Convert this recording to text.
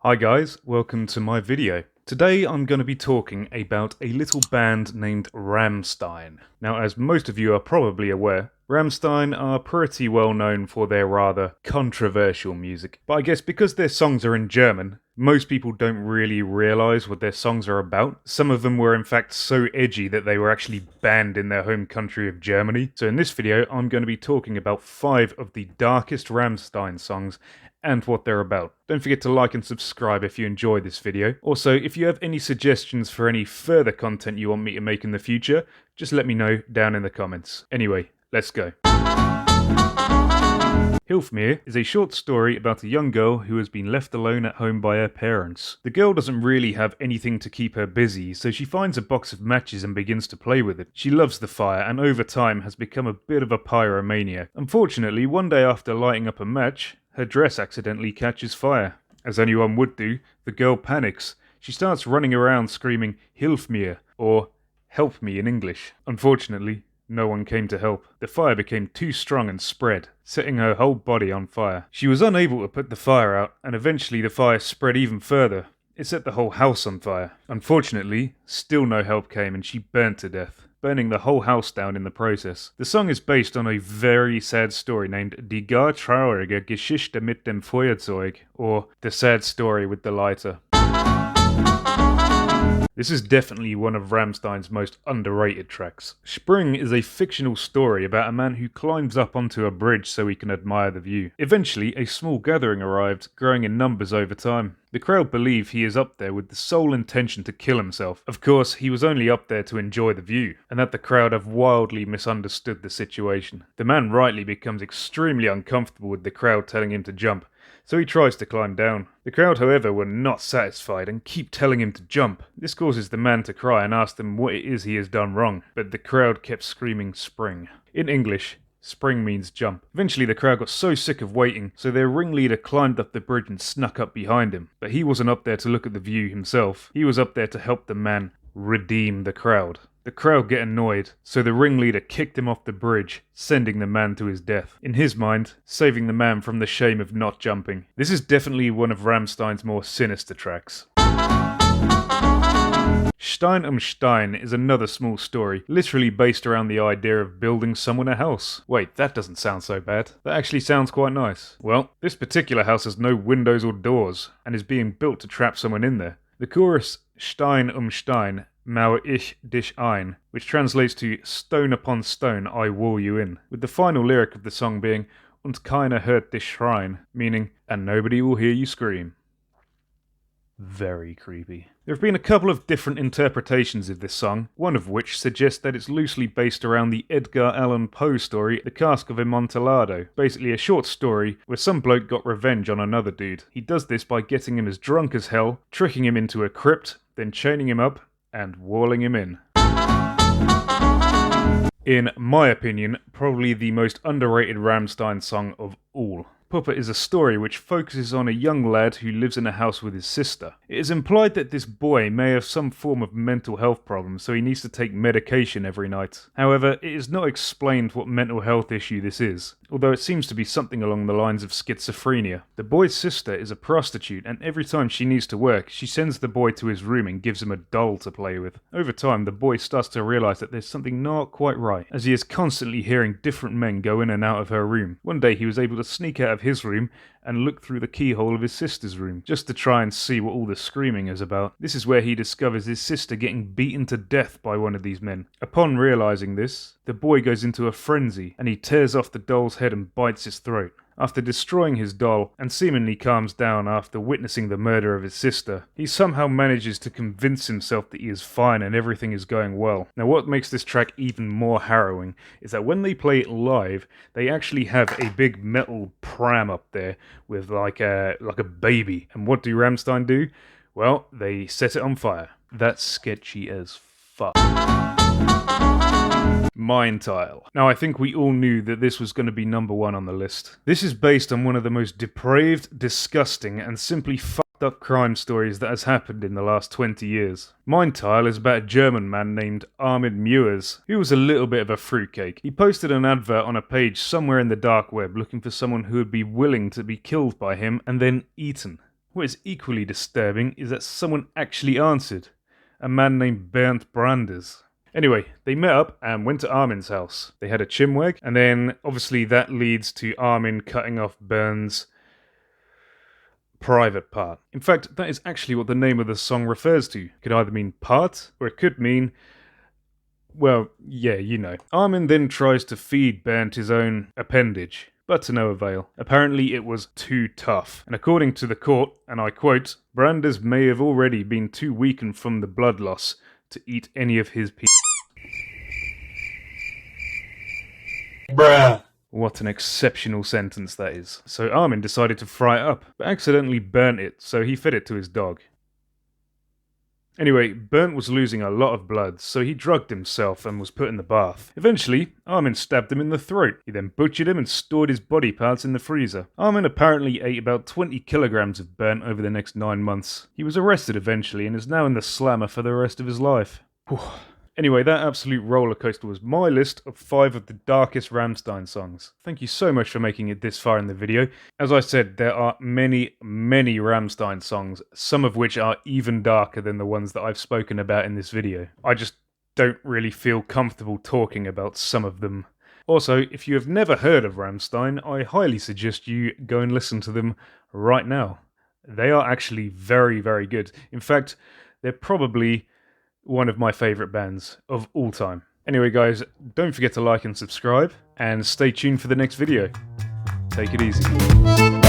Hi guys, welcome to my video. Today I'm going to be talking about a little band named Rammstein. Now, as most of you are probably aware, Rammstein are pretty well known for their rather controversial music. But I guess because their songs are in German, most people don't really realise what their songs are about. Some of them were in fact so edgy that they were actually banned in their home country of Germany. So in this video I'm going to be talking about 5 of the darkest Rammstein songs and what they're about. Don't forget to like and subscribe if you enjoyed this video. Also, if you have any suggestions for any further content you want me to make in the future, just let me know down in the comments. Anyway, let's go. Hilfmir is a short story about a young girl who has been left alone at home by her parents. The girl doesn't really have anything to keep her busy, so she finds a box of matches and begins to play with it. She loves the fire and over time has become a bit of a pyromaniac. Unfortunately, one day after lighting up a match, her dress accidentally catches fire. As anyone would do, the girl panics. She starts running around screaming "Hilf mir," or "Help me" in English. Unfortunately, no one came to help. The fire became too strong and spread, setting her whole body on fire. She was unable to put the fire out, and eventually the fire spread even further. It set the whole house on fire. Unfortunately, still no help came and she burnt to death, burning the whole house down in the process. The song is based on a very sad story named Die gar traurige Geschichte mit dem Feuerzeug, or The Sad Story with the Lighter. This is definitely one of Rammstein's most underrated tracks. Spring is a fictional story about a man who climbs up onto a bridge so he can admire the view. Eventually, a small gathering arrived, growing in numbers over time. The crowd believe he is up there with the sole intention to kill himself. Of course, he was only up there to enjoy the view, and that the crowd have wildly misunderstood the situation. The man rightly becomes extremely uncomfortable with the crowd telling him to jump, so he tries to climb down. The crowd, however, were not satisfied and keep telling him to jump. This causes the man to cry and ask them what it is he has done wrong, but the crowd kept screaming "spring." In English, spring means jump. Eventually the crowd got so sick of waiting, so their ringleader climbed up the bridge and snuck up behind him. But he wasn't up there to look at the view himself. He was up there to help the man redeem the crowd. The crowd get annoyed, so the ringleader kicked him off the bridge, sending the man to his death. In his mind, saving the man from the shame of not jumping. This is definitely one of Rammstein's more sinister tracks. Stein Stein is another small story, literally based around the idea of building someone a house. Wait, that doesn't sound so bad. That actually sounds quite nice. Well, this particular house has no windows or doors, and is being built to trap someone in there. The chorus Stein Stein mauer ich dich ein, which translates to "Stone upon stone I wall you in," with the final lyric of the song being "Und keiner hört dich schreien," meaning "and nobody will hear you scream." Very creepy. There have been a couple of different interpretations of this song, one of which suggests that it's loosely based around the Edgar Allan Poe story The Cask of Amontillado, basically a short story where some bloke got revenge on another dude. He does this by getting him as drunk as hell, tricking him into a crypt, then chaining him up and walling him in. In my opinion, probably the most underrated Rammstein song of all. Puppe is a story which focuses on a young lad who lives in a house with his sister. It is implied that this boy may have some form of mental health problem, so he needs to take medication every night. However, it is not explained what mental health issue this is, although it seems to be something along the lines of schizophrenia. The boy's sister is a prostitute, and every time she needs to work, she sends the boy to his room and gives him a doll to play with. Over time, the boy starts to realise that there's something not quite right, as he is constantly hearing different men go in and out of her room. One day he was able to sneak out of his room and look through the keyhole of his sister's room, just to try and see what all the screaming is about. This is where he discovers his sister getting beaten to death by one of these men. Upon realising this, the boy goes into a frenzy, and he tears off the doll's head and bites his throat. After destroying his doll, and seemingly calms down after witnessing the murder of his sister, he somehow manages to convince himself that he is fine and everything is going well. Now what makes this track even more harrowing is that when they play it live, they actually have a big metal pram up there with like a baby. And what do Rammstein do? Well, they set it on fire. That's sketchy as fuck. Mind Tile. Now, I think we all knew that this was going to be number 1 on the list. This is based on one of the most depraved, disgusting, and simply fucked up crime stories that has happened in the last 20 years. Mind Tile is about a German man named Armin Meuers, who was a little bit of a fruitcake. He posted an advert on a page somewhere in the dark web looking for someone who would be willing to be killed by him and then eaten. What is equally disturbing is that someone actually answered. A man named Bernd Branders. Anyway, they met up and went to Armin's house. They had a chinwag, and then obviously that leads to Armin cutting off Bernd's private part. In fact, that is actually what the name of the song refers to. It could either mean part, or it could mean, well, yeah, you know. Armin then tries to feed Bernd his own appendage, but to no avail. Apparently it was too tough, and according to the court, and I quote, Branders may have already been too weakened from the blood loss to eat any of his Bruh. What an exceptional sentence that is. So Armin decided to fry it up, but accidentally burnt it, so he fed it to his dog. Anyway, Bernd was losing a lot of blood, so he drugged himself and was put in the bath. Eventually, Armin stabbed him in the throat. He then butchered him and stored his body parts in the freezer. Armin apparently ate about 20 kilograms of Bernd over the next 9 months. He was arrested eventually and is now in the slammer for the rest of his life. Whew. Anyway, that absolute rollercoaster was my list of 5 of the darkest Rammstein songs. Thank you so much for making it this far in the video. As I said, there are many, many Rammstein songs, some of which are even darker than the ones that I've spoken about in this video. I just don't really feel comfortable talking about some of them. Also, if you have never heard of Rammstein, I highly suggest you go and listen to them right now. They are actually very, very good. In fact, they're probably one of my favourite bands of all time. Anyway guys, don't forget to like and subscribe, and stay tuned for the next video. Take it easy.